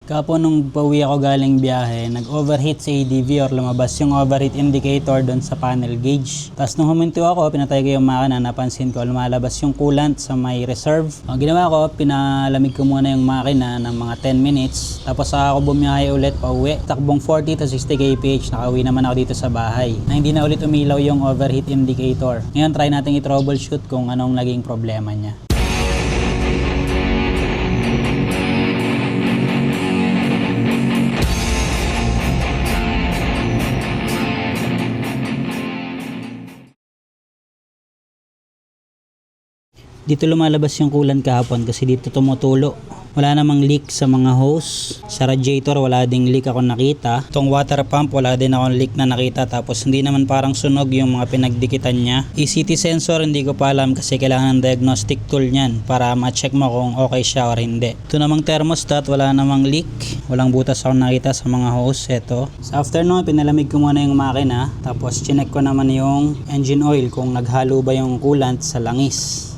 Kapon nung pauwi ako galing biyahe, nag-overheat sa ADV or lumabas yung overheat indicator doon sa panel gauge. Tapos nung huminto ako, pinatay ko yung makina, napansin ko lumalabas yung coolant sa may reserve. Ang ginawa ko, pinalamig ko muna yung makina ng mga 10 minutes. Tapos ako bumiyahe ulit pauwi. Takbong 40 to 60 kph, nakauwi naman ako dito sa bahay. Na hindi na ulit umilaw yung overheat indicator. Ngayon try natin i-troubleshoot kung anong naging problema niya. Dito lumalabas yung coolant kahapon kasi dito tumutulo. Wala namang leak sa mga hose. Sa radiator wala ding leak ako nakita. Itong water pump wala din akong leak na nakita. Tapos hindi naman parang sunog yung mga pinagdikitan niya. ECT sensor hindi ko pa alam kasi kailangan ng diagnostic tool niyan para ma-check mo kung okay siya or hindi. Ito namang thermostat wala namang leak. Walang butas akong nakita sa mga hose. Ito. Sa afternoon pinalamig ko muna yung makina. Tapos chinek ko naman yung engine oil kung naghalo ba yung coolant sa langis.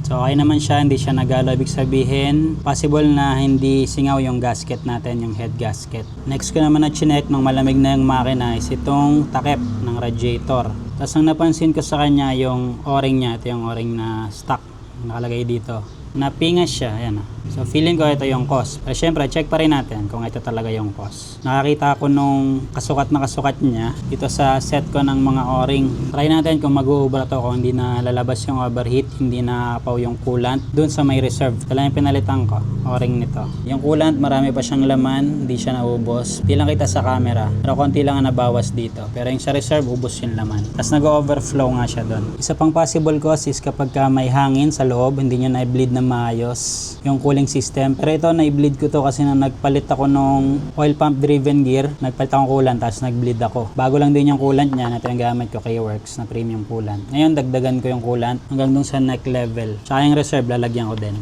So okay naman siya, hindi siya nagalo. Ibig sabihin, possible na hindi singaw yung gasket natin, yung head gasket. Next ko naman na chinek nung malamig na yung makina is itong takip ng radiator. Tapos ang napansin ko sa kanya yung o-ring niya. Ito yung o-ring na stock nakalagay dito. Napingas siya, ayan. So feeling ko ito yung cause. Pero syempre check pa rin natin kung ito talaga yung cause. Nakakita ako nung kasukat na kasukat niya dito sa set ko ng mga o-ring. Try natin kung mag-uubra to, kung hindi na lalabas yung overheat, hindi na apaw yung coolant dun sa may reserve. Ito lang yung pinalitan ko, o-ring nito. Yung coolant marami pa siyang laman, hindi siya naubos. Hindi lang kita sa camera, pero konti lang ang nabawas dito. Pero yung sa reserve, ubos yung laman. Tapos nag-overflow nga siya dun. Isa pang possible cause is kapag may hangin sa loob, hindi nyo na-bleed na maayos yung cooling system. Pero ito na-bleed ko to kasi nang nagpalit ako nung oil pump driven gear, nagpalit akong coolant tapos nag-bleed ako. Bago lang din yung coolant niya, ito yung gamit ko, K-Works na premium coolant. Ngayon dagdagan ko yung coolant hanggang dun sa neck level. Tsaka yung reserve lalagyan ko din.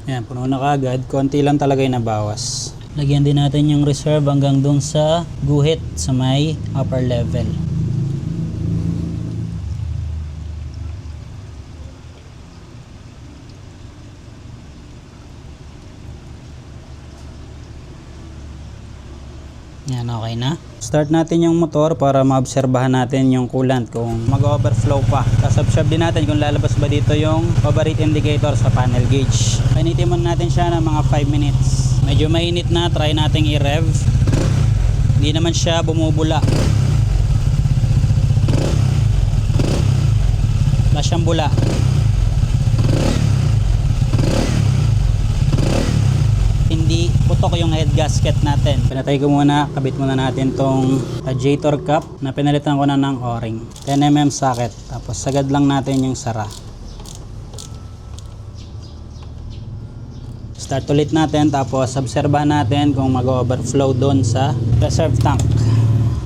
Yan, puno na kaagad. Konti lang talaga yung nabawas. Lagyan din natin yung reserve hanggang dun sa guhit sa may upper level. Yan, okay na. Start natin yung motor para maobserbahan natin yung coolant kung mag-overflow pa. Tapos din natin kung lalabas ba dito yung overheat indicator sa panel gauge. Painitin muna natin siya ng mga 5 minutes. Medyo mainit na, try nating i-rev. Hindi naman siya bumubula. Wala siyang bula. Hindi putok yung head gasket natin. Pinatay ko muna, kabit muna natin tong radiator cap na pinalitan ko na ng o-ring. 10mm socket. Tapos sagad lang natin yung sara. Start ulit natin, tapos obserbahan natin kung mag-overflow doon sa reserve tank.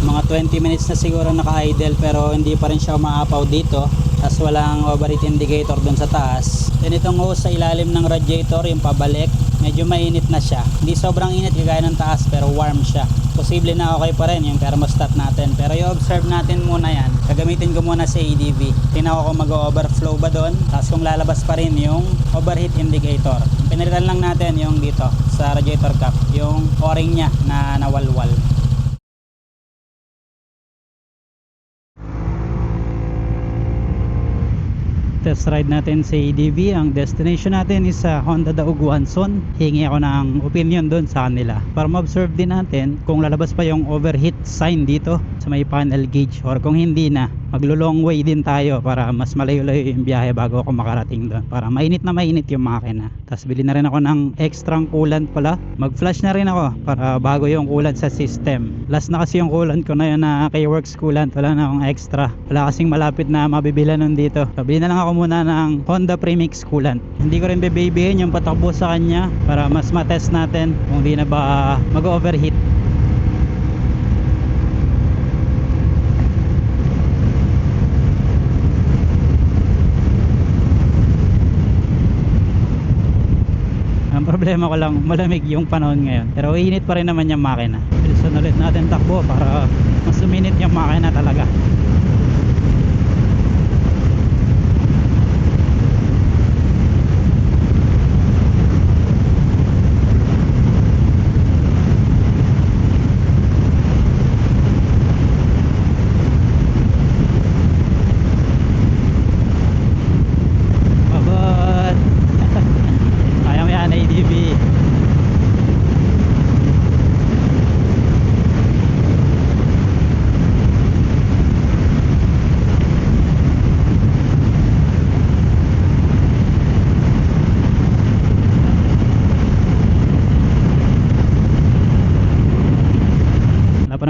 Mga 20 minutes na siguro naka-idle pero hindi pa rin siya umaapaw dito. Tapos walang overheat indicator doon sa taas. Then itong hose sa ilalim ng radiator, yung pabalik, medyo mainit na siya. Hindi sobrang init kagaya ng taas pero warm siya. Posible na okay pa rin yung thermostat natin. Pero i-observe natin muna yan. Gagamitin ko muna sa ADV. Tingnan ko kung mag-overflow ba doon. Tapos kung lalabas pa rin yung overheat indicator. Pinalitan lang natin yung dito sa radiator cap. Yung o-ring niya na nawalwal. Test ride natin sa ADV. Ang destination natin is sa Honda Daug Wanson. Hingi ako ng opinion doon sa kanila para ma-observe din natin kung lalabas pa yung overheat sign dito sa may panel gauge, or kung hindi na, maglo-long way din tayo para mas malayo-layo yung biyahe bago ako makarating doon, para mainit na mainit yung makina. Tapos bili na rin ako ng extra coolant pala. Mag-flush na rin ako para bago yung coolant sa system. Last na kasi yung coolant ko na yun na K-Works coolant. Wala na akong extra. Wala kasing malapit na mabibila nun dito. So bili na lang ako muna ng Honda Premix coolant. Hindi ko rin bebabyhin yung patakbo sa kanya para mas matest natin kung di na ba mag-overheat. problema ko lang malamig yung panahon ngayon. Pero init pa rin naman yung makina. Bilisan ulit natin takbo para mas suminit yung makina talaga.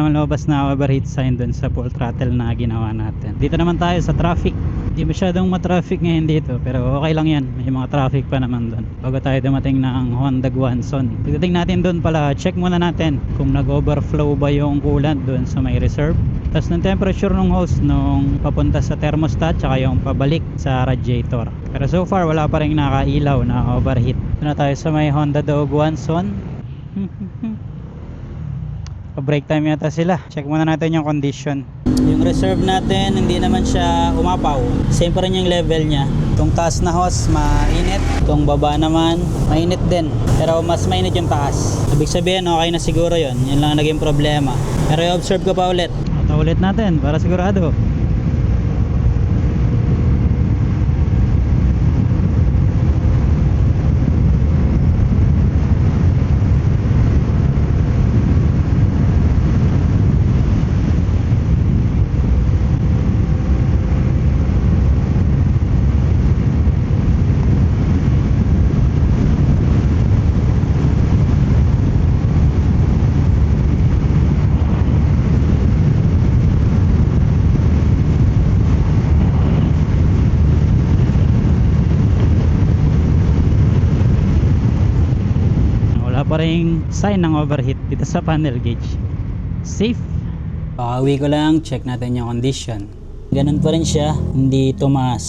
Lumabas na overheat sign dun sa full throttle na ginawa natin. Dito naman tayo sa traffic. Hindi masyadong matraffic ngayon dito, pero okay lang yan, may mga traffic pa naman dun bago tayo dumating ng Honda Guanzon. Pagdating natin dun pala, check muna natin kung nag-overflow ba yung coolant dun sa may reserve, tapos ng temperature ng hose nung papunta sa thermostat, tsaka yung pabalik sa radiator. Pero so far wala pa rin nakailaw na overheat. Doon na tayo sa may Honda Guanzon. Break time yata sila. Check muna natin yung condition. Yung reserve natin hindi naman siya umapaw, same pa rin yung level niya. Itong taas na hose mainit, itong baba naman mainit din, pero mas mainit yung taas. Ibig sabihin okay na siguro yun. Yun lang naging problema. Pero i-observe ko pa ulit. Ito ulit natin para sigurado. Pa ring sign ng overheat dito sa panel gauge. Safe. Pauwi ko lang, check natin yung condition. Ganun pa rin siya, hindi tumaas,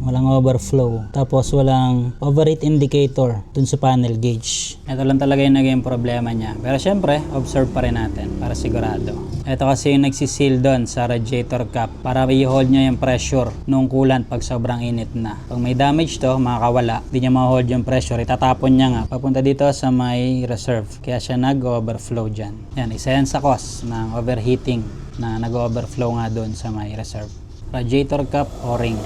walang overflow, tapos walang overheat indicator dun sa panel gauge. Ito lang talaga yung naging problema niya. Pero syempre, observe pa rin natin para sigurado. Ito kasi yung nagsiseal doon sa radiator cap para i-hold niya yung pressure nung coolant pag sobrang init na. Pag may damage to, makakawala. Hindi niya ma-hold yung pressure. Itatapon niya nga papunta dito sa may reserve. Kaya siya nag-overflow dyan. Yan, isa yan sa cause ng overheating na nag-overflow nga doon sa may reserve. Radiator cap o ring.